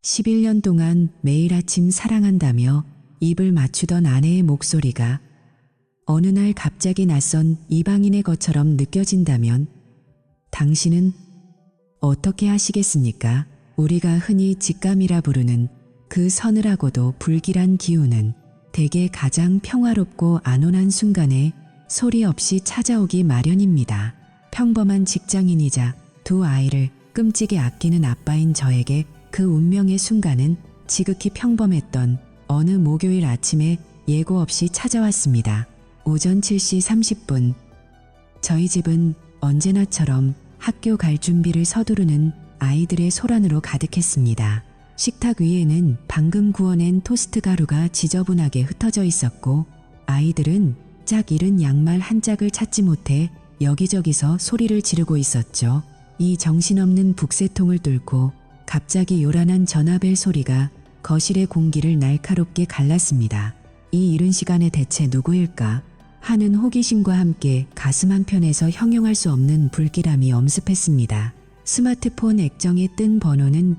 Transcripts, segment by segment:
11년 동안 매일 아침 사랑한다며 입을 맞추던 아내의 목소리가 어느 날 갑자기 낯선 이방인의 것처럼 느껴진다면 당신은 어떻게 하시겠습니까? 우리가 흔히 직감이라 부르는 그 서늘하고도 불길한 기운은 대개 가장 평화롭고 안온한 순간에 소리 없이 찾아오기 마련입니다. 평범한 직장인이자 두 아이를 끔찍이 아끼는 아빠인 저에게 그 운명의 순간은 지극히 평범했던 어느 목요일 아침에 예고 없이 찾아왔습니다. 오전 7시 30분. 저희 집은 언제나처럼 학교 갈 준비를 서두르는 아이들의 소란으로 가득했습니다. 식탁 위에는 방금 구워낸 토스트 가루가 지저분하게 흩어져 있었고 아이들은 짝 잃은 양말 한 짝을 찾지 못해 여기저기서 소리를 지르고 있었죠. 이 정신없는 북새통을 뚫고 갑자기 요란한 전화벨 소리가 거실의 공기를 날카롭게 갈랐습니다. 이 이른 시간에 대체 누구일까 하는 호기심과 함께 가슴 한편에서 형용할 수 없는 불길함이 엄습했습니다. 스마트폰 액정에 뜬 번호는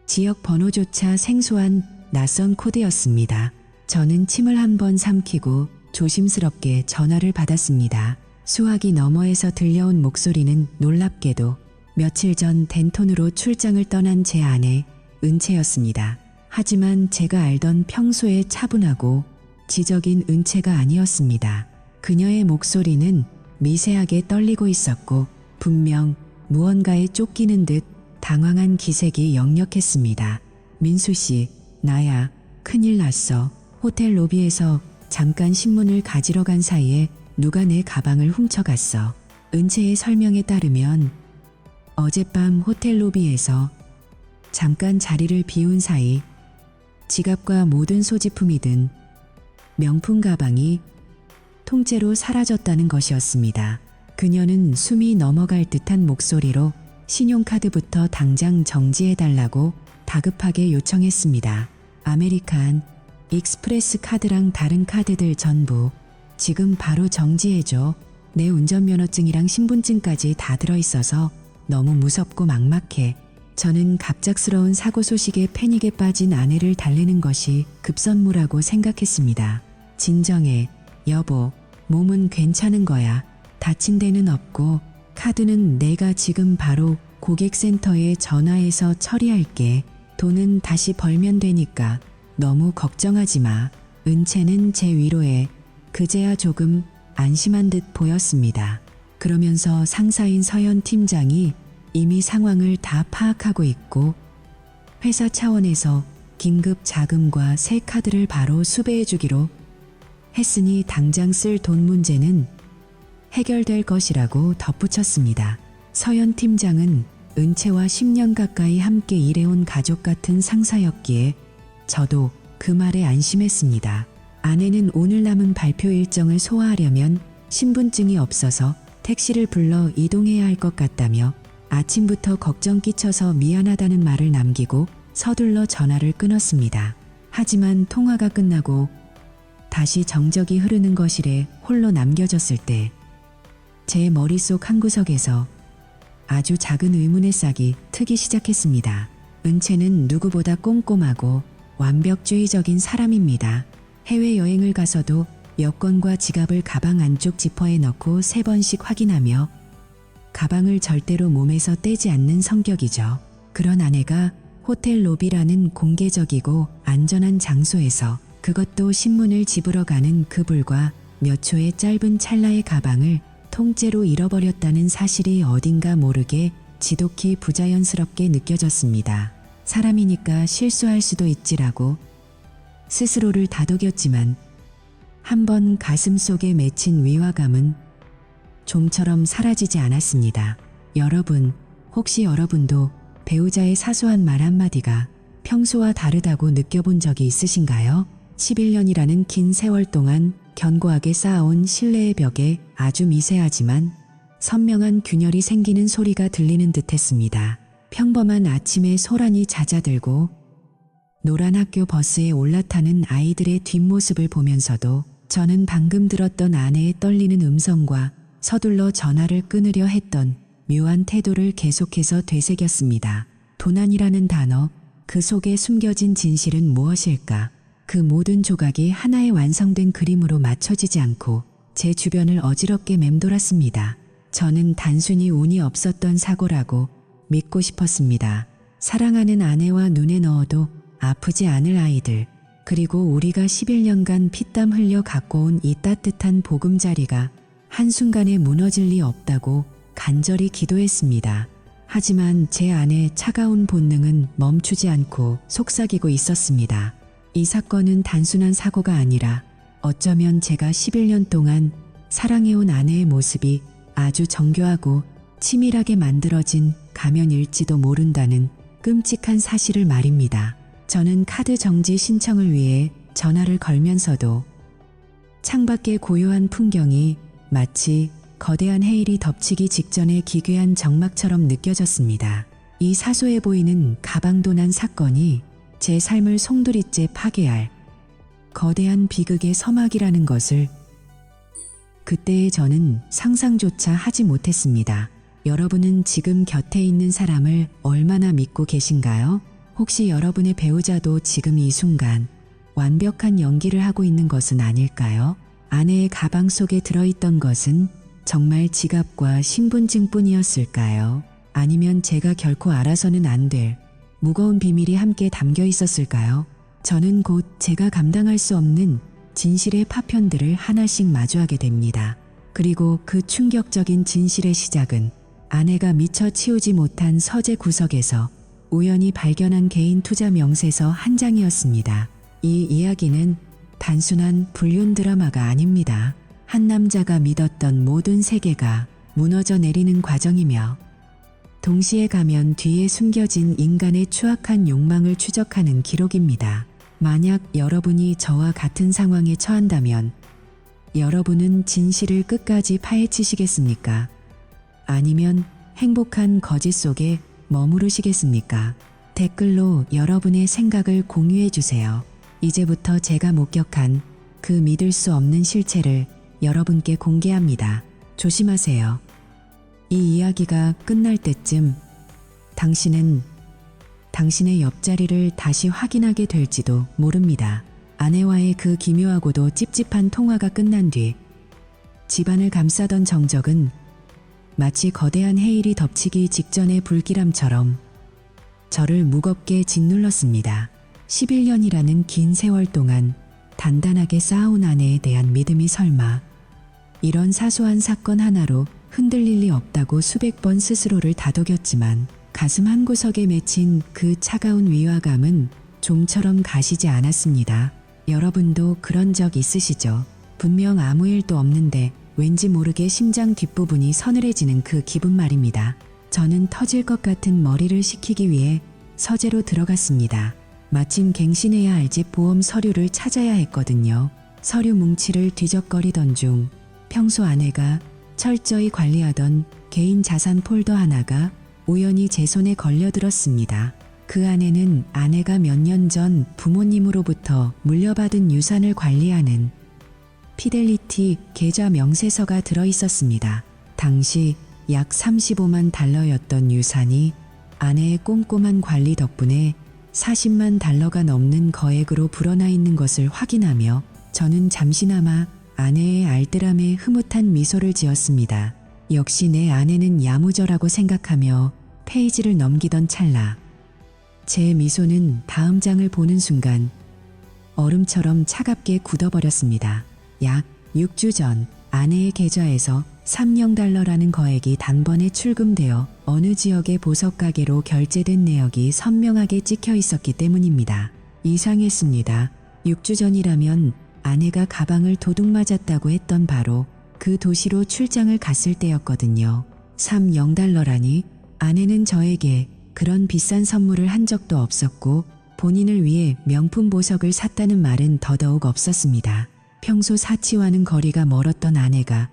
지역 번호조차 생소한 낯선 코드였습니다. 저는 침을 한번 삼키고 조심스럽게 전화를 받았습니다. 수화기 너머에서 들려온 목소리는 놀랍게도 며칠 전 덴톤으로 출장을 떠난 제 아내 은채였습니다. 하지만 제가 알던 평소의 차분하고 지적인 은채가 아니었습니다. 그녀의 목소리는 미세하게 떨리고 있었고 분명 무언가에 쫓기는 듯 당황한 기색이 역력했습니다. 민수 씨, 나야. 큰일 났어. 호텔 로비에서 잠깐 신문을 가지러 간 사이에 누가 내 가방을 훔쳐갔어. 은채의 설명에 따르면 어젯밤 호텔 로비에서 잠깐 자리를 비운 사이 지갑과 모든 소지품이 든 명품 가방이 통째로 사라졌다는 것이었습니다. 그녀는 숨이 넘어갈 듯한 목소리로 신용카드부터 당장 정지해달라고 다급하게 요청했습니다. 아메리칸, 익스프레스 카드랑 다른 카드들 전부 지금 바로 정지해줘. 내 운전면허증이랑 신분증까지 다 들어있어서 너무 무섭고 막막해. 저는 갑작스러운 사고 소식에 패닉에 빠진 아내를 달래는 것이 급선무라고 생각했습니다. 진정해, 여보. 몸은 괜찮은 거야. 다친 데는 없고 카드는 내가 지금 바로 고객센터에 전화해서 처리할게. 돈은 다시 벌면 되니까 너무 걱정하지 마. 은채는 제 위로에 그제야 조금 안심한 듯 보였습니다. 그러면서 상사인 서현 팀장이 이미 상황을 다 파악하고 있고 회사 차원에서 긴급 자금과 새 카드를 바로 수배해 주기로 했으니 당장 쓸 돈 문제는 해결될 것이라고 덧붙였습니다. 서현 팀장은 은채와 10년 가까이 함께 일해온 가족 같은 상사였기에 저도 그 말에 안심했습니다. 아내는 오늘 남은 발표 일정을 소화하려면 신분증이 없어서 택시를 불러 이동해야 할 것 같다며 아침부터 걱정 끼쳐서 미안하다는 말을 남기고 서둘러 전화를 끊었습니다. 하지만 통화가 끝나고 다시 정적이 흐르는 거실에 홀로 남겨졌을 때 제 머릿속 한구석에서 아주 작은 의문의 싹이 트기 시작했습니다. 은채는 누구보다 꼼꼼하고 완벽주의적인 사람입니다. 해외여행을 가서도 여권과 지갑을 가방 안쪽 지퍼에 넣고 3번씩 확인하며 가방을 절대로 몸에서 떼지 않는 성격이죠. 그런 아내가 호텔 로비라는 공개적이고 안전한 장소에서 그것도 신문을 집으러 가는 그 불과 몇 초의 짧은 찰나의 가방을 통째로 잃어버렸다는 사실이 어딘가 모르게 지독히 부자연스럽게 느껴졌습니다. 사람이니까 실수할 수도 있지라고 스스로를 다독였지만 한번 가슴속에 맺힌 위화감은 좀처럼 사라지지 않았습니다. 여러분, 혹시 여러분도 배우자의 사소한 말 한마디가 평소와 다르다고 느껴본 적이 있으신가요? 11년이라는 긴 세월 동안 견고하게 쌓아온 신뢰의 벽에 아주 미세하지만 선명한 균열이 생기는 소리가 들리는 듯했습니다. 평범한 아침에 소란이 잦아들고 노란 학교 버스에 올라타는 아이들의 뒷모습을 보면서도 저는 방금 들었던 아내의 떨리는 음성과 서둘러 전화를 끊으려 했던 묘한 태도를 계속해서 되새겼습니다. 도난이라는 단어, 그 속에 숨겨진 진실은 무엇일까? 그 모든 조각이 하나의 완성된 그림으로 맞춰지지 않고 제 주변을 어지럽게 맴돌았습니다. 저는 단순히 운이 없었던 사고라고 믿고 싶었습니다. 사랑하는 아내와 눈에 넣어도 아프지 않을 아이들, 그리고 우리가 11년간 피땀 흘려 갖고 온 이 따뜻한 보금자리가 한순간에 무너질 리 없다고 간절히 기도했습니다. 하지만 제 안의 차가운 본능은 멈추지 않고 속삭이고 있었습니다. 이 사건은 단순한 사고가 아니라 어쩌면 제가 11년 동안 사랑해온 아내의 모습이 아주 정교하고 치밀하게 만들어진 가면일지도 모른다는 끔찍한 사실을 말입니다. 저는 카드 정지 신청을 위해 전화를 걸면서도 창밖의 고요한 풍경이 마치 거대한 해일이 덮치기 직전의 기괴한 정막처럼 느껴졌습니다. 이 사소해 보이는 가방도난 사건이 제 삶을 송두리째 파괴할 거대한 비극의 서막이라는 것을 그때의 저는 상상조차 하지 못했습니다. 여러분은 지금 곁에 있는 사람을 얼마나 믿고 계신가요? 혹시 여러분의 배우자도 지금 이 순간 완벽한 연기를 하고 있는 것은 아닐까요? 아내의 가방 속에 들어있던 것은 정말 지갑과 신분증뿐이었을까요? 아니면 제가 결코 알아서는 안 될 무거운 비밀이 함께 담겨 있었을까요? 저는 곧 제가 감당할 수 없는 진실의 파편들을 하나씩 마주하게 됩니다. 그리고 그 충격적인 진실의 시작은 아내가 미처 치우지 못한 서재 구석에서 우연히 발견한 개인 투자 명세서 한 장이었습니다. 이 이야기는 단순한 불륜 드라마가 아닙니다. 한 남자가 믿었던 모든 세계가 무너져 내리는 과정이며 동시에 가면 뒤에 숨겨진 인간의 추악한 욕망을 추적하는 기록입니다. 만약 여러분이 저와 같은 상황에 처한다면 여러분은 진실을 끝까지 파헤치시겠습니까? 아니면 행복한 거짓 속에 머무르시겠습니까? 댓글로 여러분의 생각을 공유해 주세요. 이제부터 제가 목격한 그 믿을 수 없는 실체를 여러분께 공개합니다. 조심하세요. 이 이야기가 끝날 때쯤 당신은 당신의 옆자리를 다시 확인하게 될지도 모릅니다. 아내와의 그 기묘하고도 찝찝한 통화가 끝난 뒤 집안을 감싸던 정적은 마치 거대한 해일이 덮치기 직전의 불길함처럼 저를 무겁게 짓눌렀습니다. 11년이라는 긴 세월 동안 단단하게 쌓아온 아내에 대한 믿음이 설마 이런 사소한 사건 하나로 흔들릴 리 없다고 수백 번 스스로를 다독였지만 가슴 한구석에 맺힌 그 차가운 위화감은 좀처럼 가시지 않았습니다. 여러분도 그런 적 있으시죠? 분명 아무 일도 없는데 왠지 모르게 심장 뒷부분이 서늘해지는 그 기분 말입니다. 저는 터질 것 같은 머리를 식히기 위해 서재로 들어갔습니다. 마침 갱신해야 할 집 보험 서류를 찾아야 했거든요. 서류 뭉치를 뒤적거리던 중 평소 아내가 철저히 관리하던 개인 자산 폴더 하나가 우연히 제 손에 걸려들었습니다. 그 안에는 아내가 몇 년 전 부모님으로부터 물려받은 유산을 관리하는 피델리티 계좌 명세서가 들어있었습니다. 당시 약 35만 달러였던 유산이 아내의 꼼꼼한 관리 덕분에 40만 달러가 넘는 거액으로 불어나 있는 것을 확인하며 저는 잠시나마 아내의 알뜰함에 흐뭇한 미소를 지었습니다. 역시 내 아내는 야무져라고 생각하며 페이지를 넘기던 찰나 제 미소는 다음 장을 보는 순간 얼음처럼 차갑게 굳어버렸습니다. 약 6주 전 아내의 계좌에서 3,000달러라는 거액이 단번에 출금되어 어느 지역의 보석 가게로 결제된 내역이 선명하게 찍혀 있었기 때문입니다. 이상했습니다. 6주 전이라면 아내가 가방을 도둑맞았다고 했던 바로 그 도시로 출장을 갔을 때였거든요. 3,000달러라니 아내는 저에게 그런 비싼 선물을 한 적도 없었고 본인을 위해 명품 보석을 샀다는 말은 더더욱 없었습니다. 평소 사치와는 거리가 멀었던 아내가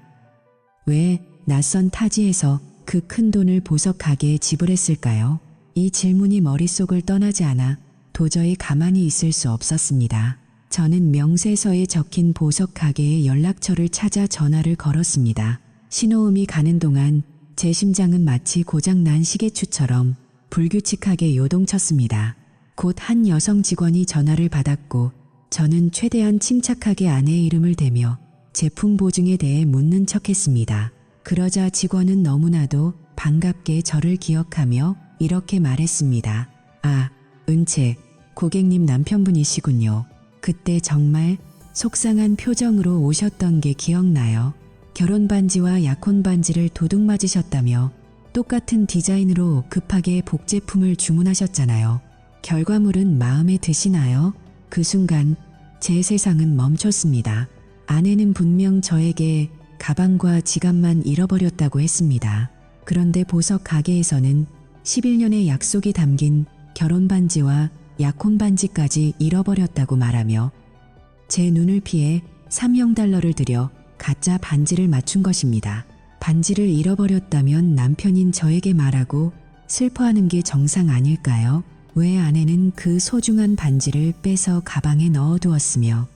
왜 낯선 타지에서 그 큰 돈을 보석 가게에 지불했을까요? 이 질문이 머릿속을 떠나지 않아 도저히 가만히 있을 수 없었습니다. 저는 명세서에 적힌 보석 가게의 연락처를 찾아 전화를 걸었습니다. 신호음이 가는 동안 제 심장은 마치 고장난 시계추처럼 불규칙하게 요동쳤습니다. 곧 한 여성 직원이 전화를 받았고 저는 최대한 침착하게 아내의 이름을 대며 제품 보증에 대해 묻는 척했습니다. 그러자 직원은 너무나도 반갑게 저를 기억하며 이렇게 말했습니다. 아, 은채, 고객님 남편분이시군요. 그때 정말 속상한 표정으로 오셨던 게 기억나요. 결혼 반지와 약혼 반지를 도둑 맞으셨다며 똑같은 디자인으로 급하게 복제품을 주문하셨잖아요. 결과물은 마음에 드시나요? 그 순간 제 세상은 멈췄습니다. 아내는 분명 저에게 가방과 지갑만 잃어버렸다고 했습니다. 그런데 보석 가게에서는 11년의 약속이 담긴 결혼 반지와 약혼 반지까지 잃어버렸다고 말하며 제 눈을 피해 3형 달러를 들여 가짜 반지를 맞춘 것입니다. 반지를 잃어버렸다면 남편인 저에게 말하고 슬퍼하는 게 정상 아닐까요? 왜 아내는 그 소중한 반지를 빼서 가방에 넣어두었으며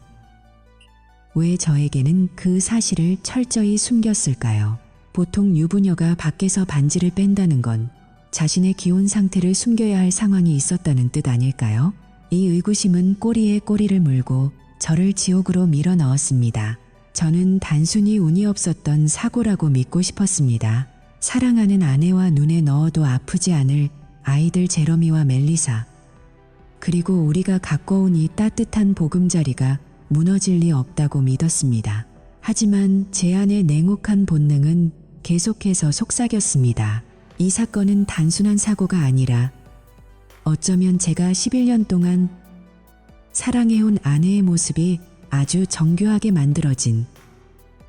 왜 저에게는 그 사실을 철저히 숨겼을까요? 보통 유부녀가 밖에서 반지를 뺀다는 건 자신의 기혼 상태를 숨겨야 할 상황이 있었다는 뜻 아닐까요? 이 의구심은 꼬리에 꼬리를 물고 저를 지옥으로 밀어 넣었습니다. 저는 단순히 운이 없었던 사고라고 믿고 싶었습니다. 사랑하는 아내와 눈에 넣어도 아프지 않을 아이들 제러미와 멜리사, 그리고 우리가 갖고 온 이 따뜻한 보금자리가 무너질 리 없다고 믿었습니다. 하지만 제 안의 냉혹한 본능은 계속해서 속삭였습니다. 이 사건은 단순한 사고가 아니라 어쩌면 제가 11년 동안 사랑해온 아내의 모습이 아주 정교하게 만들어진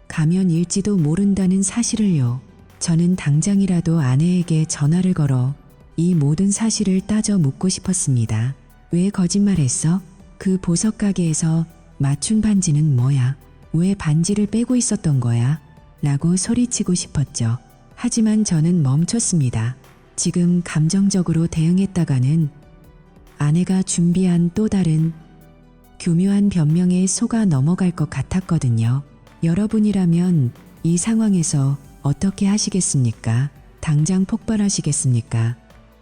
가면일지도 모른다는 사실을요. 저는 당장이라도 아내에게 전화를 걸어 이 모든 사실을 따져 묻고 싶었습니다. 왜 거짓말했어? 그 보석 가게에서 맞춘 반지는 뭐야? 왜 반지를 빼고 있었던 거야? 라고 소리치고 싶었죠. 하지만 저는 멈췄습니다. 지금 감정적으로 대응했다가는 아내가 준비한 또 다른 교묘한 변명에 속아 넘어갈 것 같았거든요. 여러분이라면 이 상황에서 어떻게 하시겠습니까? 당장 폭발하시겠습니까?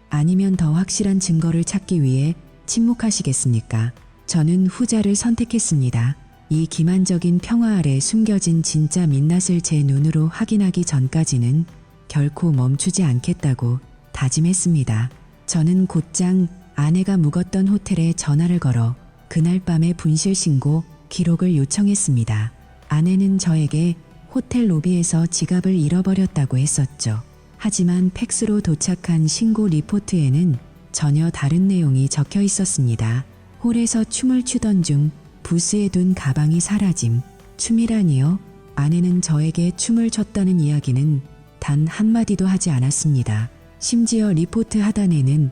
아니면 더 확실한 증거를 찾기 위해 침묵하시겠습니까? 저는 후자를 선택했습니다. 이 기만적인 평화 아래 숨겨진 진짜 민낯을 제 눈으로 확인하기 전까지는 결코 멈추지 않겠다고 다짐했습니다. 저는 곧장 아내가 묵었던 호텔에 전화를 걸어 그날 밤의 분실 신고 기록을 요청했습니다. 아내는 저에게 호텔 로비에서 지갑을 잃어버렸다고 했었죠. 하지만 팩스로 도착한 신고 리포트에는 전혀 다른 내용이 적혀 있었습니다. 홀에서 춤을 추던 중 부스에 둔 가방이 사라짐. 춤이라니요? 아내는 저에게 춤을 췄다는 이야기는 단 한마디도 하지 않았습니다. 심지어 리포트 하단에는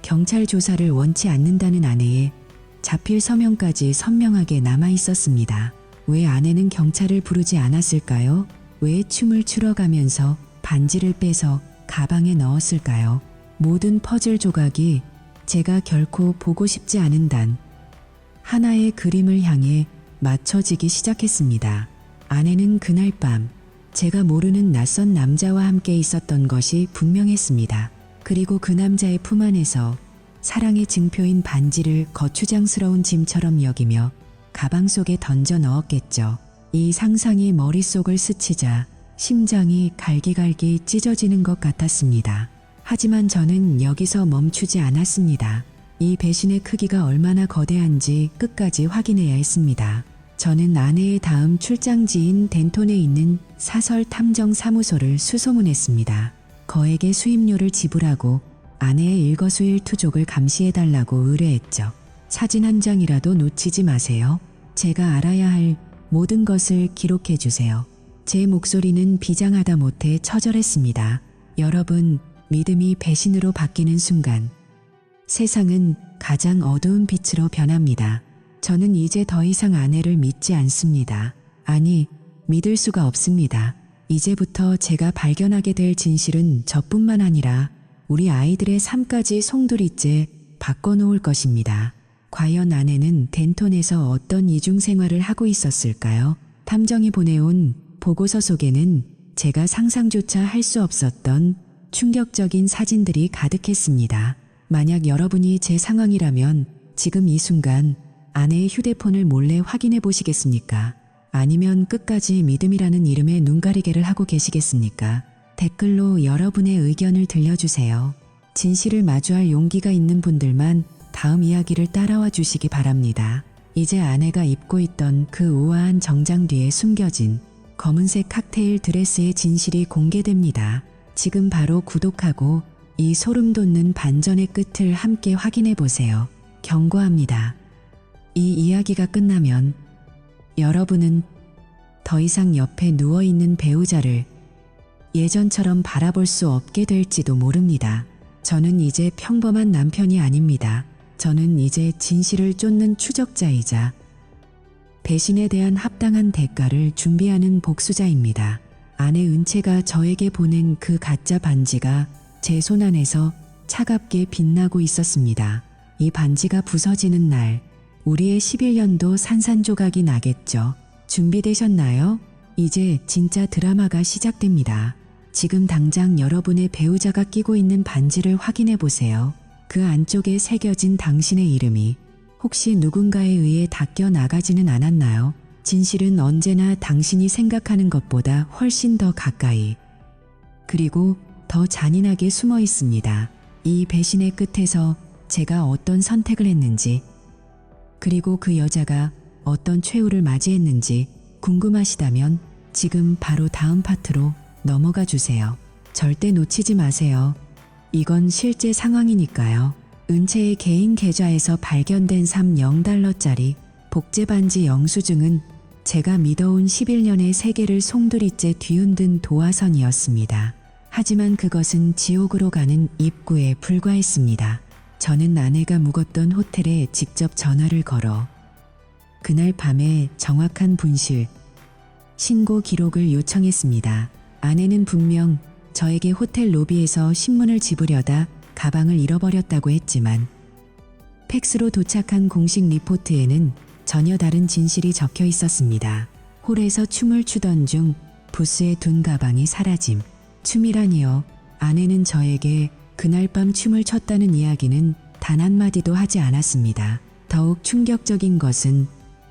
경찰 조사를 원치 않는다는 아내의 자필 서명까지 선명하게 남아 있었습니다. 왜 아내는 경찰을 부르지 않았을까요? 왜 춤을 추러 가면서 반지를 빼서 가방에 넣었을까요? 모든 퍼즐 조각이 제가 결코 보고 싶지 않은 단 하나의 그림을 향해 맞춰지기 시작했습니다. 아내는 그날 밤 제가 모르는 낯선 남자와 함께 있었던 것이 분명했습니다. 그리고 그 남자의 품 안에서 사랑의 증표인 반지를 거추장스러운 짐처럼 여기며 가방 속에 던져 넣었겠죠. 이 상상이 머릿속을 스치자 심장이 갈기갈기 찢어지는 것 같았습니다. 하지만 저는 여기서 멈추지 않았습니다. 이 배신의 크기가 얼마나 거대한지 끝까지 확인해야 했습니다. 저는 아내의 다음 출장지인 덴톤에 있는 사설 탐정 사무소를 수소문했습니다. 거액의 수임료를 지불하고 아내의 일거수일투족을 감시해달라고 의뢰했죠. 사진 한 장이라도 놓치지 마세요. 제가 알아야 할 모든 것을 기록해주세요. 제 목소리는 비장하다 못해 처절했습니다. 여러분, 믿음이 배신으로 바뀌는 순간 세상은 가장 어두운 빛으로 변합니다. 저는 이제 더 이상 아내를 믿지 않습니다. 아니, 믿을 수가 없습니다. 이제부터 제가 발견하게 될 진실은 저뿐만 아니라 우리 아이들의 삶까지 송두리째 바꿔놓을 것입니다. 과연 아내는 덴톤에서 어떤 이중생활을 하고 있었을까요? 탐정이 보내온 보고서 속에는 제가 상상조차 할 수 없었던 충격적인 사진들이 가득했습니다. 만약 여러분이 제 상황이라면 지금 이 순간 아내의 휴대폰을 몰래 확인해 보시겠습니까? 아니면 끝까지 믿음이라는 이름의 눈가리개를 하고 계시겠습니까? 댓글로 여러분의 의견을 들려주세요. 진실을 마주할 용기가 있는 분들만 다음 이야기를 따라와 주시기 바랍니다. 이제 아내가 입고 있던 그 우아한 정장 뒤에 숨겨진 검은색 칵테일 드레스의 진실이 공개됩니다. 지금 바로 구독하고 이 소름 돋는 반전의 끝을 함께 확인해 보세요. 경고합니다. 이 이야기가 끝나면 여러분은 더 이상 옆에 누워있는 배우자를 예전처럼 바라볼 수 없게 될지도 모릅니다. 저는 이제 평범한 남편이 아닙니다. 저는 이제 진실을 쫓는 추적자이자 배신에 대한 합당한 대가를 준비하는 복수자입니다. 아내 은채가 저에게 보낸 그 가짜 반지가 제 손 안에서 차갑게 빛나고 있었습니다. 이 반지가 부서지는 날 우리의 11년도 산산조각이 나겠죠. 준비되셨나요? 이제 진짜 드라마가 시작됩니다. 지금 당장 여러분의 배우자가 끼고 있는 반지를 확인해 보세요. 그 안쪽에 새겨진 당신의 이름이 혹시 누군가에 의해 닦여 나가지는 않았나요? 진실은 언제나 당신이 생각하는 것보다 훨씬 더 가까이 그리고 더 잔인하게 숨어 있습니다. 이 배신의 끝에서 제가 어떤 선택을 했는지 그리고 그 여자가 어떤 최후를 맞이했는지 궁금하시다면 지금 바로 다음 파트로 넘어가 주세요. 절대 놓치지 마세요. 이건 실제 상황이니까요. 은채의 개인 계좌에서 발견된 30달러짜리 복제 반지 영수증은 제가 믿어온 11년의 세계를 송두리째 뒤흔든 도화선이었습니다. 하지만 그것은 지옥으로 가는 입구에 불과했습니다. 저는 아내가 묵었던 호텔에 직접 전화를 걸어 그날 밤에 정확한 분실, 신고 기록을 요청했습니다. 아내는 분명 저에게 호텔 로비에서 신문을 집으려다 가방을 잃어버렸다고 했지만 팩스로 도착한 공식 리포트에는 전혀 다른 진실이 적혀 있었습니다. 홀에서 춤을 추던 중 부스에 둔 가방이 사라짐. 춤이라니요. 아내는 저에게 그날 밤 춤을 췄다는 이야기는 단 한마디도 하지 않았습니다. 더욱 충격적인 것은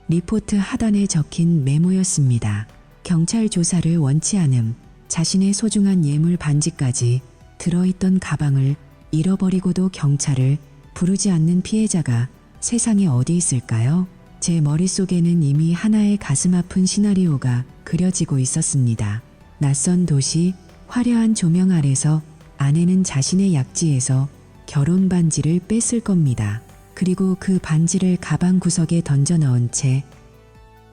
리포트 하단에 적힌 메모였습니다. 경찰 조사를 원치 않음. 자신의 소중한 예물 반지까지 들어있던 가방을 잃어버리고도 경찰을 부르지 않는 피해자가 세상에 어디 있을까요? 제 머릿속에는 이미 하나의 가슴 아픈 시나리오가 그려지고 있었습니다. 낯선 도시, 화려한 조명 아래서 아내는 자신의 약지에서 결혼 반지를 뺐을 겁니다. 그리고 그 반지를 가방 구석에 던져 넣은 채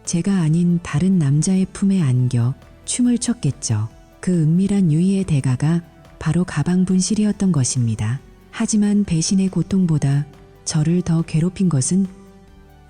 제가 아닌 다른 남자의 품에 안겨 춤을 췄겠죠. 그 은밀한 유의의 대가가 바로 가방 분실이었던 것입니다. 하지만 배신의 고통보다 저를 더 괴롭힌 것은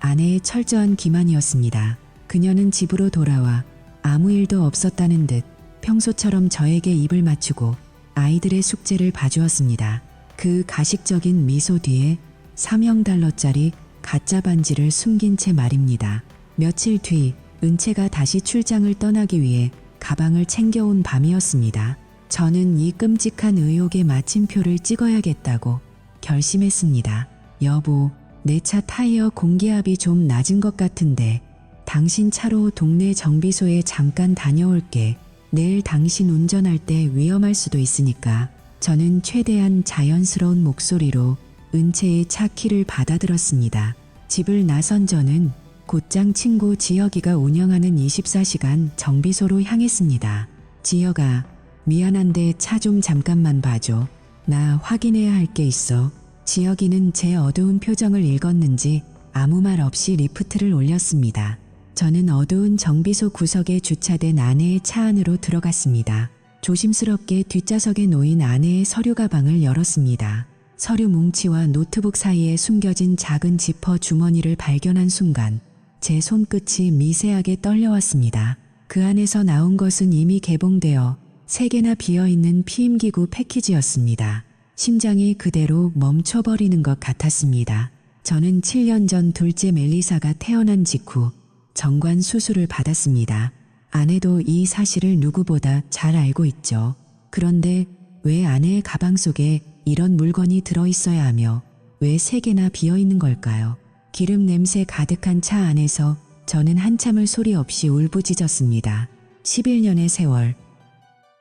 아내의 철저한 기만이었습니다. 그녀는 집으로 돌아와 아무 일도 없었다는 듯 평소처럼 저에게 입을 맞추고 아이들의 숙제를 봐주었습니다. 그 가식적인 미소 뒤에 30달러짜리 가짜 반지를 숨긴 채 말입니다. 며칠 뒤 은채가 다시 출장을 떠나기 위해 가방을 챙겨온 밤이었습니다. 저는 이 끔찍한 의혹의 마침표를 찍어야겠다고 결심했습니다. 여보, 내 차 타이어 공기압이 좀 낮은 것 같은데 당신 차로 동네 정비소에 잠깐 다녀올게. 내일 당신 운전할 때 위험할 수도 있으니까. 저는 최대한 자연스러운 목소리로 은채의 차 키를 받아들었습니다. 집을 나선 저는 곧장 친구 지혁이가 운영하는 24시간 정비소로 향했습니다. 지혁아, 미안한데 차 좀 잠깐만 봐줘. 나 확인해야 할 게 있어. 지혁이는 제 어두운 표정을 읽었는지 아무 말 없이 리프트를 올렸습니다. 저는 어두운 정비소 구석에 주차된 아내의 차 안으로 들어갔습니다. 조심스럽게 뒷좌석에 놓인 아내의 서류 가방을 열었습니다. 서류 뭉치와 노트북 사이에 숨겨진 작은 지퍼 주머니를 발견한 순간 제 손끝이 미세하게 떨려왔습니다. 그 안에서 나온 것은 이미 개봉되어 3개나 비어있는 피임기구 패키지였습니다. 심장이 그대로 멈춰버리는 것 같았습니다. 저는 7년 전 둘째 멜리사가 태어난 직후 정관 수술을 받았습니다. 아내도 이 사실을 누구보다 잘 알고 있죠. 그런데 왜 아내의 가방 속에 이런 물건이 들어있어야 하며 왜 3개나 비어있는 걸까요? 기름 냄새 가득한 차 안에서 저는 한참을 소리 없이 울부짖었습니다. 11년의 세월.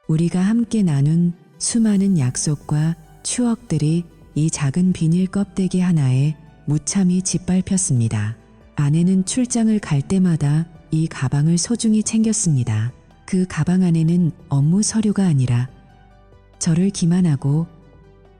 우리가 함께 나눈 수많은 약속과 추억들이 이 작은 비닐 껍데기 하나에 무참히 짓밟혔습니다. 아내는 출장을 갈 때마다 이 가방을 소중히 챙겼습니다. 그 가방 안에는 업무 서류가 아니라 저를 기만하고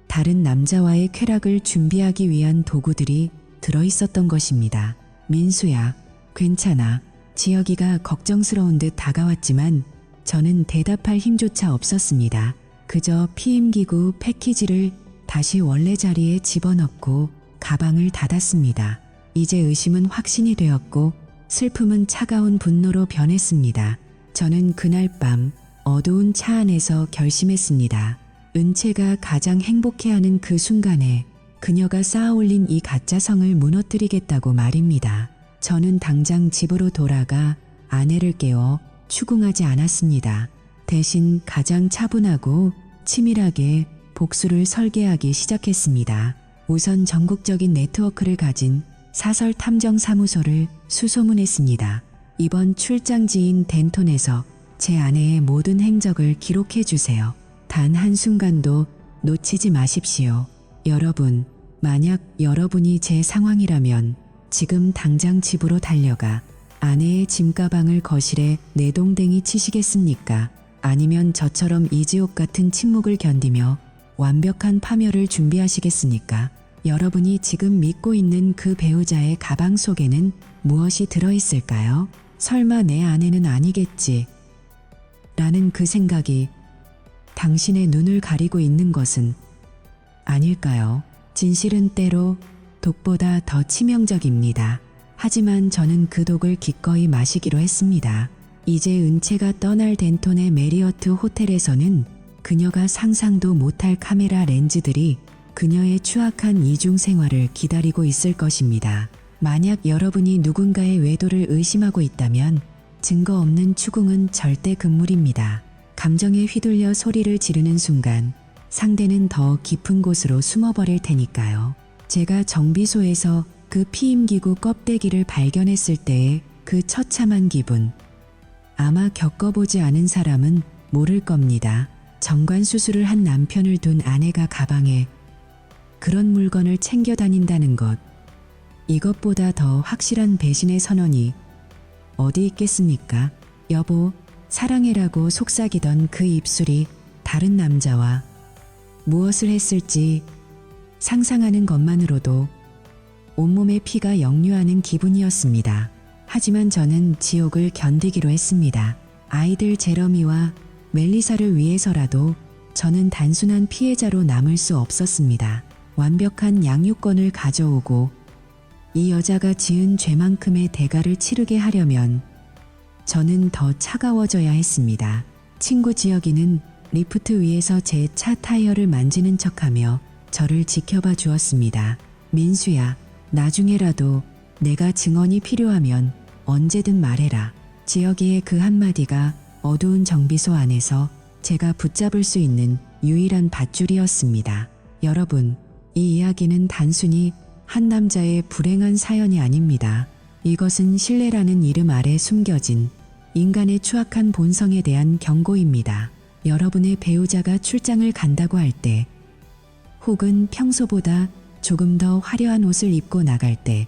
다른 남자와의 쾌락을 준비하기 위한 도구들이 들어있었던 것입니다. 민수야, 괜찮아. 지혁이가 걱정스러운 듯 다가왔지만 저는 대답할 힘조차 없었습니다. 그저 피임기구 패키지를 다시 원래 자리에 집어넣고 가방을 닫았습니다. 이제 의심은 확신이 되었고 슬픔은 차가운 분노로 변했습니다. 저는 그날 밤 어두운 차 안에서 결심했습니다. 은채가 가장 행복해하는 그 순간에 그녀가 쌓아올린 이 가짜 성을 무너뜨리겠다고 말입니다. 저는 당장 집으로 돌아가 아내를 깨워 추궁하지 않았습니다. 대신 가장 차분하고 치밀하게 복수를 설계하기 시작했습니다. 우선 전국적인 네트워크를 가진 사설 탐정 사무소를 수소문했습니다. 이번 출장지인 덴톤에서 제 아내의 모든 행적을 기록해 주세요. 단 한순간도 놓치지 마십시오. 여러분, 만약 여러분이 제 상황이라면 지금 당장 집으로 달려가 아내의 짐가방을 거실에 내동댕이 치시겠습니까? 아니면 저처럼 이지옥 같은 침묵을 견디며 완벽한 파멸을 준비하시겠습니까? 여러분이 지금 믿고 있는 그 배우자의 가방 속에는 무엇이 들어있을까요? 설마 내 아내는 아니겠지? 라는 그 생각이 당신의 눈을 가리고 있는 것은 아닐까요? 진실은 때로 독보다 더 치명적입니다. 하지만 저는 그 독을 기꺼이 마시기로 했습니다. 이제 은채가 떠날 덴톤의 메리어트 호텔에서는 그녀가 상상도 못할 카메라 렌즈들이 그녀의 추악한 이중 생활을 기다리고 있을 것입니다. 만약 여러분이 누군가의 외도를 의심하고 있다면 증거 없는 추궁은 절대 금물입니다. 감정에 휘둘려 소리를 지르는 순간 상대는 더 깊은 곳으로 숨어버릴 테니까요. 제가 정비소에서 그 피임기구 껍데기를 발견했을 때의 그 처참한 기분. 아마 겪어보지 않은 사람은 모를 겁니다. 정관 수술을 한 남편을 둔 아내가 가방에 그런 물건을 챙겨 다닌다는 것. 이것보다 더 확실한 배신의 선언이 어디 있겠습니까? 여보, 사랑해라고 속삭이던 그 입술이 다른 남자와 무엇을 했을지 상상하는 것만으로도 온몸의 피가 역류하는 기분이었습니다. 하지만 저는 지옥을 견디기로 했습니다. 아이들 제러미와 멜리사를 위해서라도 저는 단순한 피해자로 남을 수 없었습니다. 완벽한 양육권을 가져오고 이 여자가 지은 죄만큼의 대가를 치르게 하려면 저는 더 차가워져야 했습니다. 친구 지혁이는 리프트 위에서 제 차 타이어를 만지는 척하며 저를 지켜봐 주었습니다. 민수야, 나중에라도 내가 증언이 필요하면 언제든 말해라. 지혁이의 그 한마디가 어두운 정비소 안에서 제가 붙잡을 수 있는 유일한 밧줄이었습니다. 여러분, 이 이야기는 단순히 한 남자의 불행한 사연이 아닙니다. 이것은 신뢰라는 이름 아래 숨겨진 인간의 추악한 본성에 대한 경고입니다. 여러분의 배우자가 출장을 간다고 할 때, 혹은 평소보다 조금 더 화려한 옷을 입고 나갈 때,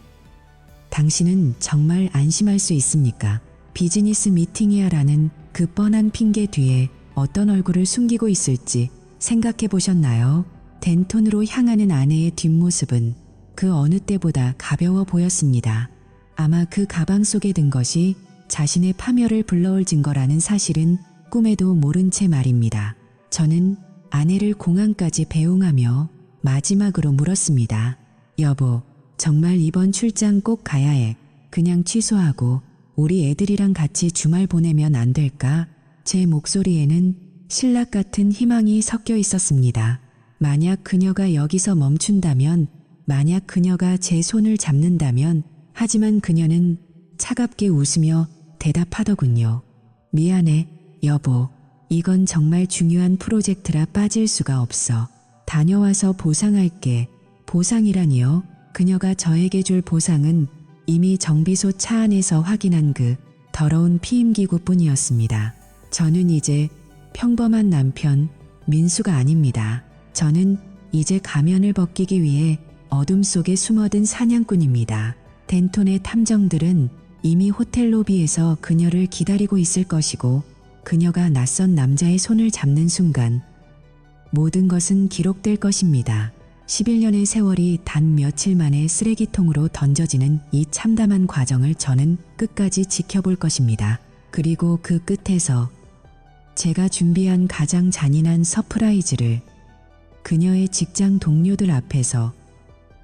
당신은 정말 안심할 수 있습니까? 비즈니스 미팅이야 라는 그 뻔한 핑계 뒤에 어떤 얼굴을 숨기고 있을지 생각해 보셨나요? 덴톤으로 향하는 아내의 뒷모습은 그 어느 때보다 가벼워 보였습니다. 아마 그 가방 속에 든 것이 자신의 파멸을 불러올 증거라는 사실은 꿈에도 모른 채 말입니다. 저는 아내를 공항까지 배웅하며 마지막으로 물었습니다. 여보, 정말 이번 출장 꼭 가야 해. 그냥 취소하고 우리 애들이랑 같이 주말 보내면 안 될까? 제 목소리에는 신락 같은 희망이 섞여 있었습니다. 만약 그녀가 여기서 멈춘다면, 만약 그녀가 제 손을 잡는다면, 하지만 그녀는 차갑게 웃으며 대답하더군요. 미안해, 여보. 이건 정말 중요한 프로젝트라 빠질 수가 없어. 다녀와서 보상할게. 보상이라니요? 그녀가 저에게 줄 보상은 이미 정비소 차 안에서 확인한 그 더러운 피임기구뿐이었습니다. 저는 이제 평범한 남편 민수가 아닙니다. 저는 이제 가면을 벗기기 위해 어둠 속에 숨어든 사냥꾼입니다. 덴톤의 탐정들은 이미 호텔 로비에서 그녀를 기다리고 있을 것이고 그녀가 낯선 남자의 손을 잡는 순간 모든 것은 기록될 것입니다. 11년의 세월이 단 며칠 만에 쓰레기통으로 던져지는 이 참담한 과정을 저는 끝까지 지켜볼 것입니다. 그리고 그 끝에서 제가 준비한 가장 잔인한 서프라이즈를 그녀의 직장 동료들 앞에서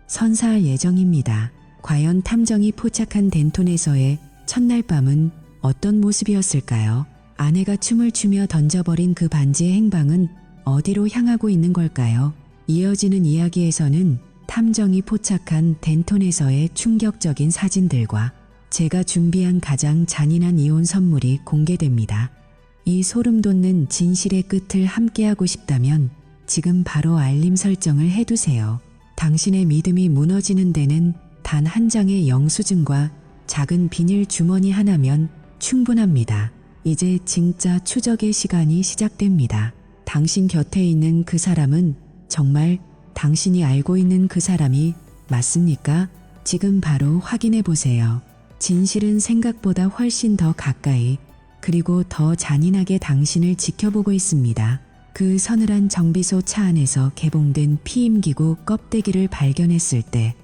선사할 예정입니다. 과연 탐정이 포착한 덴톤에서의 첫날 밤은 어떤 모습이었을까요? 아내가 춤을 추며 던져버린 그 반지의 행방은 어디로 향하고 있는 걸까요? 이어지는 이야기에서는 탐정이 포착한 덴톤에서의 충격적인 사진들과 제가 준비한 가장 잔인한 이혼 선물이 공개됩니다. 이 소름 돋는 진실의 끝을 함께하고 싶다면 지금 바로 알림 설정을 해두세요. 당신의 믿음이 무너지는 데는 단 한 장의 영수증과 작은 비닐 주머니 하나면 충분합니다. 이제 진짜 추적의 시간이 시작됩니다. 당신 곁에 있는 그 사람은 정말 당신이 알고 있는 그 사람이 맞습니까? 지금 바로 확인해 보세요. 진실은 생각보다 훨씬 더 가까이 그리고 더 잔인하게 당신을 지켜보고 있습니다. 그 서늘한 정비소 차 안에서 개봉된 피임기구 껍데기를 발견했을 때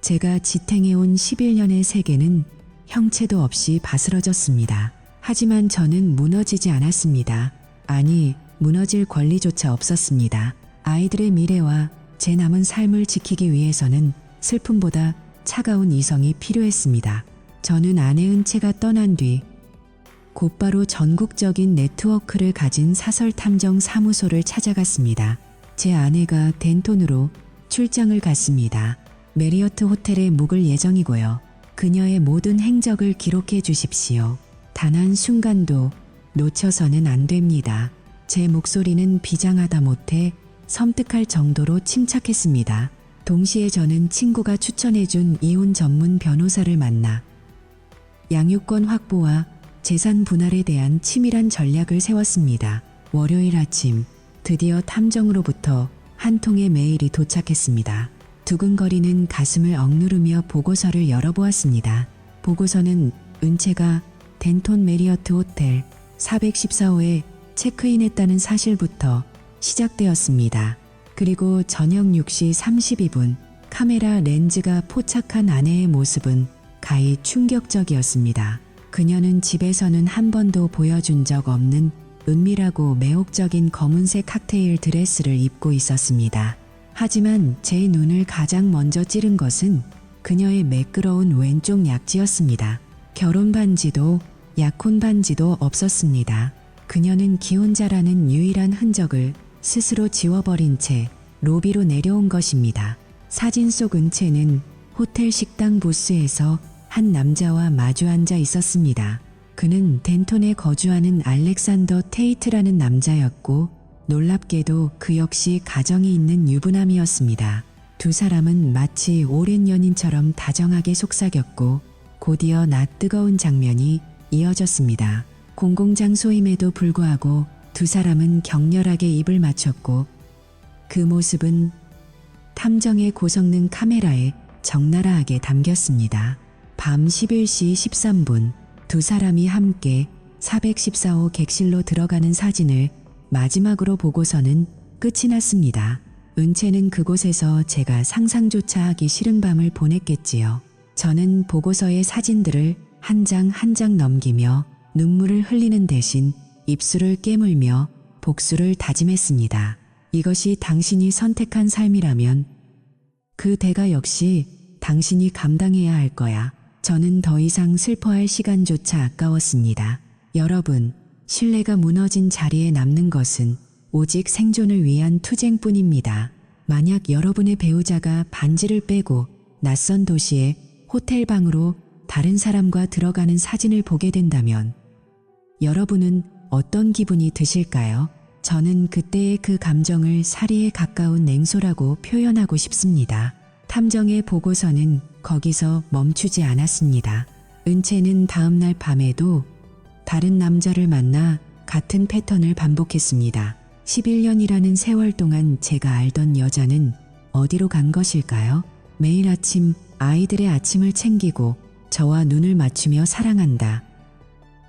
제가 지탱해온 11년의 세계는 형체도 없이 바스러졌습니다. 하지만 저는 무너지지 않았습니다. 아니, 무너질 권리조차 없었습니다. 아이들의 미래와 제 남은 삶을 지키기 위해서는 슬픔보다 차가운 이성이 필요했습니다. 저는 아내 은채가 떠난 뒤 곧바로 전국적인 네트워크를 가진 사설 탐정 사무소를 찾아갔습니다. 제 아내가 덴톤으로 출장을 갔습니다. 메리어트 호텔에 묵을 예정이고요. 그녀의 모든 행적을 기록해 주십시오. 단 한 순간도 놓쳐서는 안 됩니다. 제 목소리는 비장하다 못해 섬뜩할 정도로 침착했습니다. 동시에 저는 친구가 추천해준 이혼 전문 변호사를 만나 양육권 확보와 재산 분할에 대한 치밀한 전략을 세웠습니다. 월요일 아침 드디어 탐정으로부터 한 통의 메일이 도착했습니다. 두근거리는 가슴을 억누르며 보고서를 열어보았습니다. 보고서는 은채가 덴톤 메리어트 호텔 414호에 체크인했다는 사실부터 시작되었습니다. 그리고 저녁 6시 32분 카메라 렌즈가 포착한 아내의 모습은 가히 충격적이었습니다. 그녀는 집에서는 한 번도 보여준 적 없는 은밀하고 매혹적인 검은색 칵테일 드레스를 입고 있었습니다. 하지만 제 눈을 가장 먼저 찌른 것은 그녀의 매끄러운 왼쪽 약지였습니다. 결혼 반지도 약혼 반지도 없었습니다. 그녀는 기혼자라는 유일한 흔적을 스스로 지워버린 채 로비로 내려온 것입니다. 사진 속 은채는 호텔 식당 부스에서 한 남자와 마주 앉아 있었습니다. 그는 덴톤에 거주하는 알렉산더 테이트라는 남자였고 놀랍게도 그 역시 가정이 있는 유부남이었습니다. 두 사람은 마치 오랜 연인처럼 다정하게 속삭였고 곧이어 낯뜨거운 장면이 이어졌습니다. 공공장소임에도 불구하고 두 사람은 격렬하게 입을 맞췄고 그 모습은 탐정의 고성능 카메라에 적나라하게 담겼습니다. 밤 11시 13분 두 사람이 함께 414호 객실로 들어가는 사진을 마지막으로 보고서는 끝이 났습니다. 은채는 그곳에서 제가 상상조차 하기 싫은 밤을 보냈겠지요. 저는 보고서의 사진들을 한 장 한 장 넘기며 눈물을 흘리는 대신 입술을 깨물며 복수를 다짐했습니다. 이것이 당신이 선택한 삶이라면 그 대가 역시 당신이 감당해야 할 거야. 저는 더 이상 슬퍼할 시간조차 아까웠습니다. 여러분, 신뢰가 무너진 자리에 남는 것은 오직 생존을 위한 투쟁뿐입니다. 만약 여러분의 배우자가 반지를 빼고 낯선 도시의 호텔 방으로 다른 사람과 들어가는 사진을 보게 된다면 여러분은 어떤 기분이 드실까요? 저는 그때의 그 감정을 사리에 가까운 냉소라고 표현하고 싶습니다. 탐정의 보고서는 거기서 멈추지 않았습니다. 은채는 다음날 밤에도 다른 남자를 만나 같은 패턴을 반복했습니다. 11년이라는 세월 동안 제가 알던 여자는 어디로 간 것일까요? 매일 아침 아이들의 아침을 챙기고 저와 눈을 맞추며 사랑한다.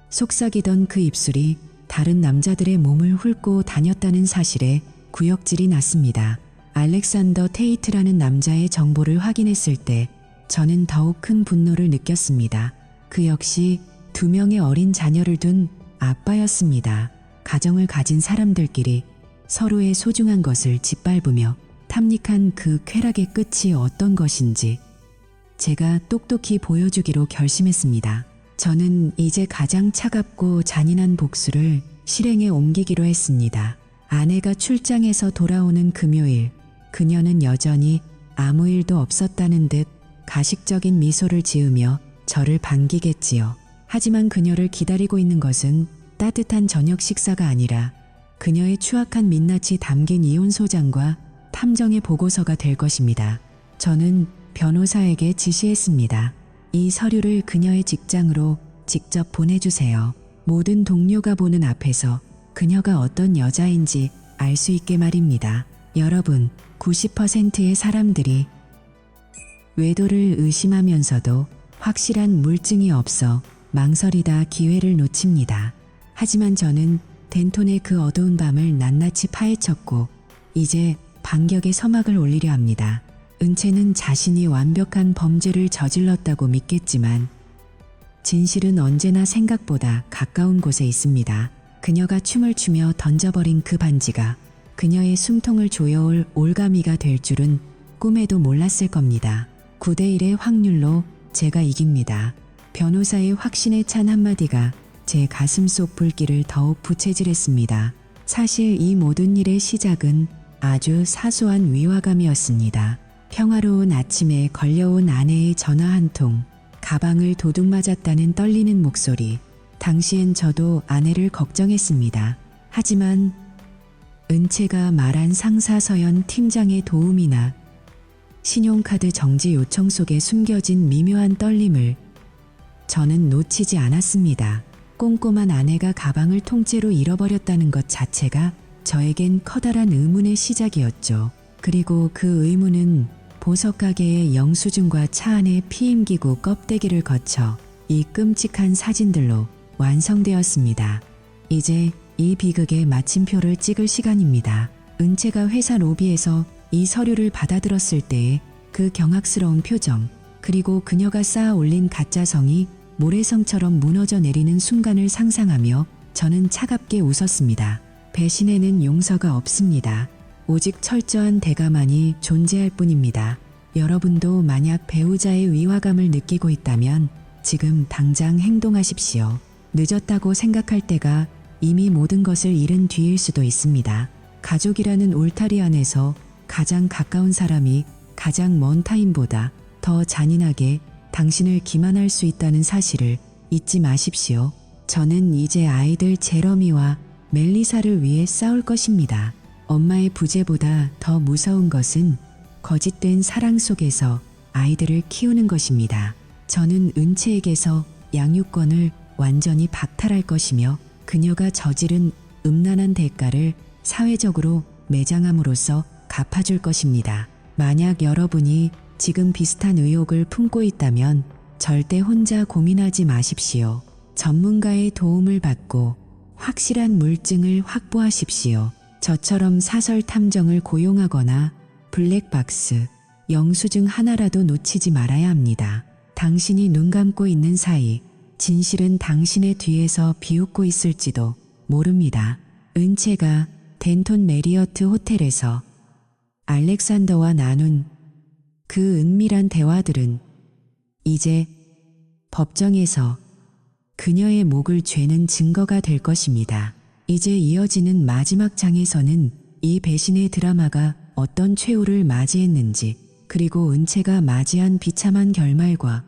속삭이던 그 입술이 다른 남자들의 몸을 훑고 다녔다는 사실에 구역질이 났습니다. 알렉산더 테이트라는 남자의 정보를 확인했을 때 저는 더욱 큰 분노를 느꼈습니다. 그 역시 2명의 어린 자녀를 둔 아빠였습니다. 가정을 가진 사람들끼리 서로의 소중한 것을 짓밟으며 탐닉한 그 쾌락의 끝이 어떤 것인지 제가 똑똑히 보여주기로 결심했습니다. 저는 이제 가장 차갑고 잔인한 복수를 실행에 옮기기로 했습니다. 아내가 출장에서 돌아오는 금요일, 그녀는 여전히 아무 일도 없었다는 듯 가식적인 미소를 지으며 저를 반기겠지요. 하지만 그녀를 기다리고 있는 것은 따뜻한 저녁 식사가 아니라 그녀의 추악한 민낯이 담긴 이혼 소장과 탐정의 보고서가 될 것입니다. 저는 변호사에게 지시했습니다. 이 서류를 그녀의 직장으로 직접 보내주세요. 모든 동료가 보는 앞에서 그녀가 어떤 여자인지 알 수 있게 말입니다. 여러분, 90%의 사람들이 외도를 의심하면서도 확실한 물증이 없어 망설이다 기회를 놓칩니다. 하지만 저는 덴톤의 그 어두운 밤을 낱낱이 파헤쳤고 이제 반격의 서막을 올리려 합니다. 은채는 자신이 완벽한 범죄를 저질렀다고 믿겠지만 진실은 언제나 생각보다 가까운 곳에 있습니다. 그녀가 춤을 추며 던져버린 그 반지가 그녀의 숨통을 조여올 올가미가 될 줄은 꿈에도 몰랐을 겁니다. 9대1의 확률로 제가 이깁니다. 변호사의 확신에 찬 한마디가 제 가슴속 불길을 더욱 부채질했습니다. 사실 이 모든 일의 시작은 아주 사소한 위화감이었습니다. 평화로운 아침에 걸려온 아내의 전화 한 통, 가방을 도둑 맞았다는 떨리는 목소리. 당시엔 저도 아내를 걱정했습니다. 하지만 은채가 말한 상사 서연 팀장의 도움이나 신용카드 정지 요청 속에 숨겨진 미묘한 떨림을 저는 놓치지 않았습니다. 꼼꼼한 아내가 가방을 통째로 잃어버렸다는 것 자체가 저에겐 커다란 의문의 시작이었죠. 그리고 그 의문은 보석 가게의 영수증과 차 안의 피임기구 껍데기를 거쳐 이 끔찍한 사진들로 완성되었습니다. 이제 이 비극의 마침표를 찍을 시간입니다. 은채가 회사 로비에서 이 서류를 받아들었을 때의 그 경악스러운 표정, 그리고 그녀가 쌓아 올린 가짜성이 모래성처럼 무너져 내리는 순간을 상상하며 저는 차갑게 웃었습니다. 배신에는 용서가 없습니다. 오직 철저한 대가만이 존재할 뿐입니다. 여러분도 만약 배우자의 위화감을 느끼고 있다면 지금 당장 행동하십시오. 늦었다고 생각할 때가 이미 모든 것을 잃은 뒤일 수도 있습니다. 가족이라는 울타리 안에서 가장 가까운 사람이 가장 먼 타인보다 더 잔인하게 당신을 기만할 수 있다는 사실을 잊지 마십시오. 저는 이제 아이들 제러미와 멜리사를 위해 싸울 것입니다. 엄마의 부재보다 더 무서운 것은 거짓된 사랑 속에서 아이들을 키우는 것입니다. 저는 은채에게서 양육권을 완전히 박탈할 것이며 그녀가 저지른 음란한 대가를 사회적으로 매장함으로써 갚아줄 것입니다. 만약 여러분이 지금 비슷한 의혹을 품고 있다면 절대 혼자 고민하지 마십시오. 전문가의 도움을 받고 확실한 물증을 확보하십시오. 저처럼 사설 탐정을 고용하거나 블랙박스, 영수증 하나라도 놓치지 말아야 합니다. 당신이 눈 감고 있는 사이 진실은 당신의 뒤에서 비웃고 있을지도 모릅니다. 은채가 덴톤 메리어트 호텔에서 알렉산더와 나눈 그 은밀한 대화들은 이제 법정에서 그녀의 목을 죄는 증거가 될 것입니다. 이제 이어지는 마지막 장에서는 이 배신의 드라마가 어떤 최후를 맞이했는지, 그리고 은채가 맞이한 비참한 결말과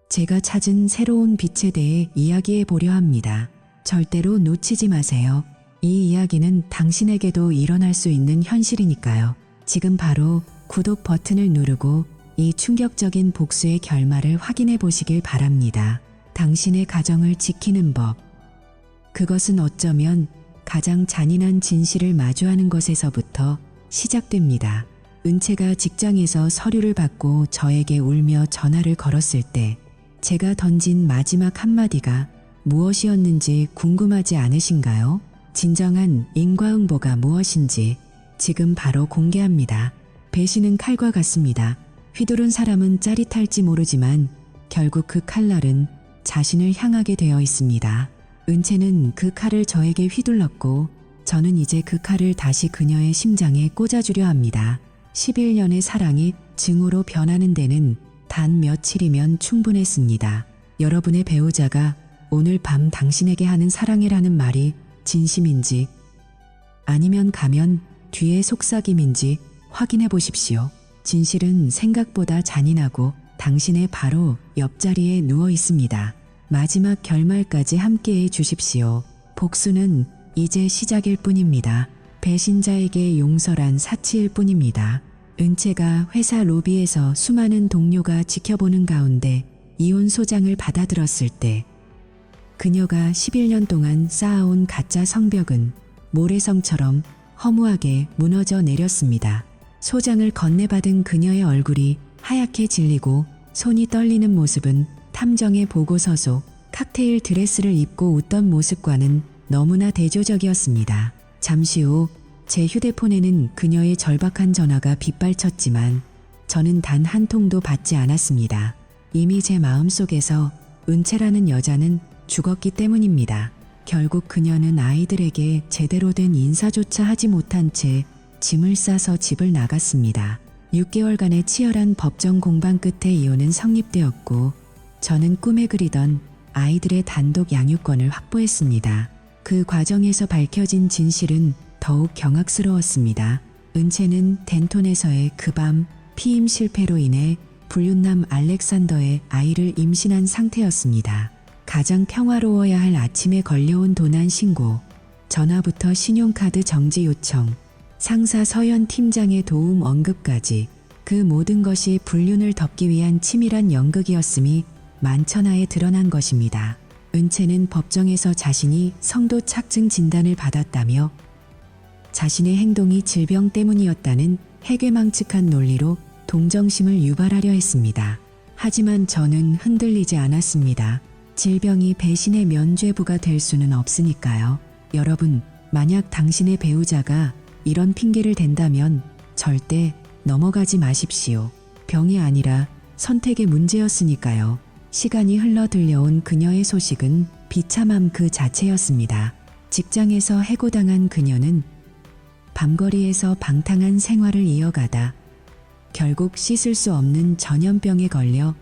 제가 찾은 새로운 빛에 대해 이야기해 보려 합니다. 절대로 놓치지 마세요. 이 이야기는 당신에게도 일어날 수 있는 현실이니까요. 지금 바로 구독 버튼을 누르고 이 충격적인 복수의 결말을 확인해 보시길 바랍니다. 당신의 가정을 지키는 법. 그것은 어쩌면 가장 잔인한 진실을 마주하는 것에서부터 시작됩니다. 은채가 직장에서 서류를 받고 저에게 울며 전화를 걸었을 때 제가 던진 마지막 한마디가 무엇이었는지 궁금하지 않으신가요? 진정한 인과응보가 무엇인지 지금 바로 공개합니다. 배신은 칼과 같습니다. 휘두른 사람은 짜릿할지 모르지만 결국 그 칼날은 자신을 향하게 되어 있습니다. 은채는 그 칼을 저에게 휘둘렀고 저는 이제 그 칼을 다시 그녀의 심장에 꽂아주려 합니다. 11년의 사랑이 증오로 변하는 데는 단 며칠이면 충분했습니다. 여러분의 배우자가 오늘 밤 당신에게 하는 사랑해라는 말이 진심인지 아니면 가면 뒤에 속삭임인지 확인해 보십시오. 진실은 생각보다 잔인하고 당신의 바로 옆자리에 누워 있습니다. 마지막 결말까지 함께해 주십시오. 복수는 이제 시작일 뿐입니다. 배신자에게 용서란 사치일 뿐입니다. 은채가 회사 로비에서 수많은 동료가 지켜보는 가운데 이혼 소장을 받아들었을 때 그녀가 11년 동안 쌓아온 가짜 성벽은 모래성처럼 허무하게 무너져 내렸습니다. 소장을 건네받은 그녀의 얼굴이 하얗게 질리고 손이 떨리는 모습은 탐정의 보고서 속 칵테일 드레스를 입고 웃던 모습과는 너무나 대조적이었습니다. 잠시 후 제 휴대폰에는 그녀의 절박한 전화가 빗발쳤지만 저는 단 한 통도 받지 않았습니다. 이미 제 마음속에서 은채라는 여자는 죽었기 때문입니다. 결국 그녀는 아이들에게 제대로 된 인사조차 하지 못한 채 짐을 싸서 집을 나갔습니다. 6개월간의 치열한 법정 공방 끝에 이혼은 성립되었고 저는 꿈에 그리던 아이들의 단독 양육권을 확보했습니다. 그 과정에서 밝혀진 진실은 더욱 경악스러웠습니다. 은채는 덴톤에서의 그 밤 피임 실패로 인해 불륜남 알렉산더의 아이를 임신한 상태였습니다. 가장 평화로워야 할 아침에 걸려온 도난 신고, 전화부터 신용카드 정지 요청, 상사 서현 팀장의 도움 언급까지 그 모든 것이 불륜을 덮기 위한 치밀한 연극이었음이 만천하에 드러난 것입니다. 은채는 법정에서 자신이 성도 착증 진단을 받았다며 자신의 행동이 질병 때문이었다는 해괴망측한 논리로 동정심을 유발하려 했습니다. 하지만 저는 흔들리지 않았습니다. 질병이 배신의 면죄부가 될 수는 없으니까요. 여러분, 만약 당신의 배우자가 이런 핑계를 댄다면 절대 넘어가지 마십시오. 병이 아니라 선택의 문제였으니까요. 시간이 흘러 들려온 그녀의 소식은 비참함 그 자체였습니다. 직장에서 해고당한 그녀는 밤거리에서 방탕한 생활을 이어가다 결국 씻을 수 없는 전염병에 걸려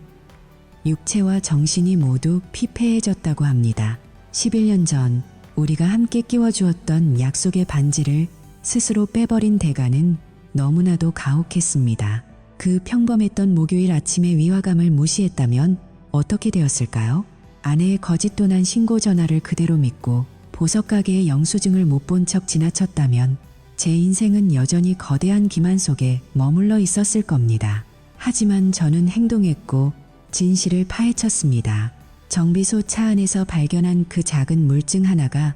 육체와 정신이 모두 피폐해졌다고 합니다. 11년 전 우리가 함께 끼워주었던 약속의 반지를 스스로 빼버린 대가는 너무나도 가혹했습니다. 그 평범했던 목요일 아침의 위화감을 무시했다면 어떻게 되었을까요? 아내의 거짓 도난 신고 전화를 그대로 믿고 보석 가게의 영수증을 못 본 척 지나쳤다면 제 인생은 여전히 거대한 기만 속에 머물러 있었을 겁니다. 하지만 저는 행동했고 진실을 파헤쳤습니다. 정비소 차 안에서 발견한 그 작은 물증 하나가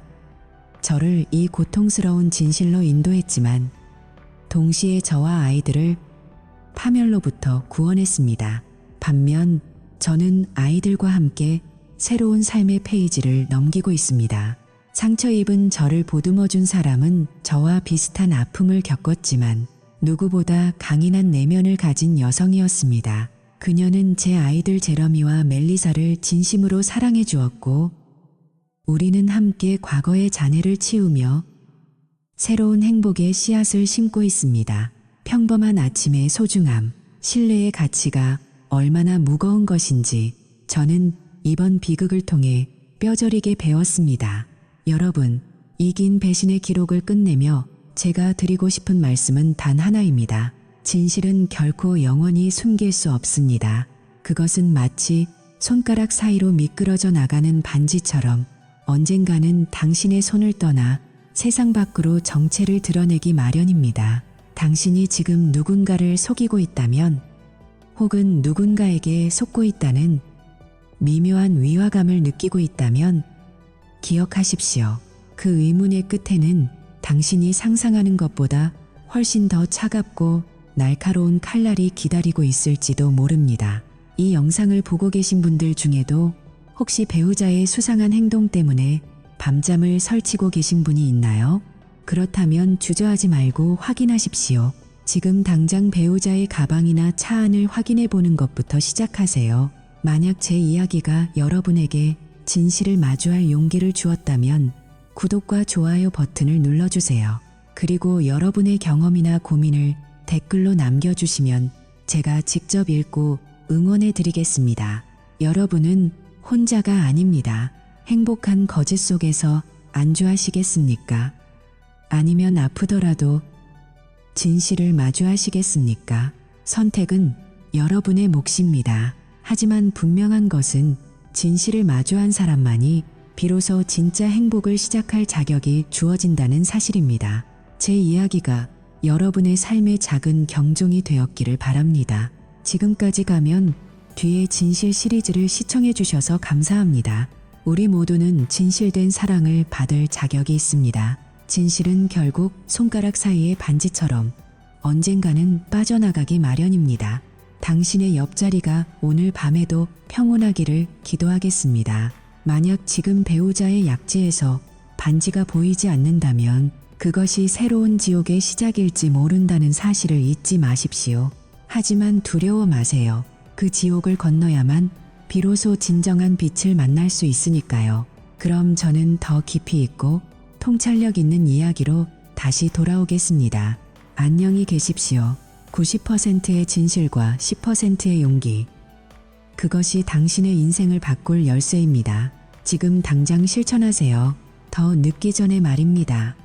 저를 이 고통스러운 진실로 인도했지만 동시에 저와 아이들을 파멸로부터 구원했습니다. 반면 저는 아이들과 함께 새로운 삶의 페이지를 넘기고 있습니다. 상처 입은 저를 보듬어준 사람은 저와 비슷한 아픔을 겪었지만 누구보다 강인한 내면을 가진 여성이었습니다. 그녀는 제 아이들 제러미와 멜리사를 진심으로 사랑해 주었고 우리는 함께 과거의 잔해를 치우며 새로운 행복의 씨앗을 심고 있습니다. 평범한 아침의 소중함, 신뢰의 가치가 얼마나 무거운 것인지 저는 이번 비극을 통해 뼈저리게 배웠습니다. 여러분, 이 긴 배신의 기록을 끝내며 제가 드리고 싶은 말씀은 단 하나입니다. 진실은 결코 영원히 숨길 수 없습니다. 그것은 마치 손가락 사이로 미끄러져 나가는 반지처럼 언젠가는 당신의 손을 떠나 세상 밖으로 정체를 드러내기 마련입니다. 당신이 지금 누군가를 속이고 있다면, 혹은 누군가에게 속고 있다는 미묘한 위화감을 느끼고 있다면 기억하십시오. 그 의문의 끝에는 당신이 상상하는 것보다 훨씬 더 차갑고 날카로운 칼날이 기다리고 있을지도 모릅니다. 이 영상을 보고 계신 분들 중에도 혹시 배우자의 수상한 행동 때문에 밤잠을 설치고 계신 분이 있나요? 그렇다면 주저하지 말고 확인하십시오. 지금 당장 배우자의 가방이나 차 안을 확인해 보는 것부터 시작하세요. 만약 제 이야기가 여러분에게 진실을 마주할 용기를 주었다면 구독과 좋아요 버튼을 눌러주세요. 그리고 여러분의 경험이나 고민을 댓글로 남겨주시면 제가 직접 읽고 응원해 드리겠습니다. 여러분은 혼자가 아닙니다. 행복한 거짓 속에서 안주하시겠습니까? 아니면 아프더라도 진실을 마주하시겠습니까? 선택은 여러분의 몫입니다. 하지만 분명한 것은 진실을 마주한 사람만이 비로소 진짜 행복을 시작할 자격이 주어진다는 사실입니다. 제 이야기가 여러분의 삶의 작은 경종이 되었기를 바랍니다. 지금까지 가면 뒤에 진실 시리즈를 시청해 주셔서 감사합니다. 우리 모두는 진실된 사랑을 받을 자격이 있습니다. 진실은 결국 손가락 사이의 반지처럼 언젠가는 빠져나가기 마련입니다. 당신의 옆자리가 오늘 밤에도 평온하기를 기도하겠습니다. 만약 지금 배우자의 약지에서 반지가 보이지 않는다면 그것이 새로운 지옥의 시작일지 모른다는 사실을 잊지 마십시오. 하지만 두려워 마세요. 그 지옥을 건너야만 비로소 진정한 빛을 만날 수 있으니까요. 그럼 저는 더 깊이 있고 통찰력 있는 이야기로 다시 돌아오겠습니다. 안녕히 계십시오. 90%의 진실과 10%의 용기. 그것이 당신의 인생을 바꿀 열쇠입니다. 지금 당장 실천하세요. 더 늦기 전에 말입니다.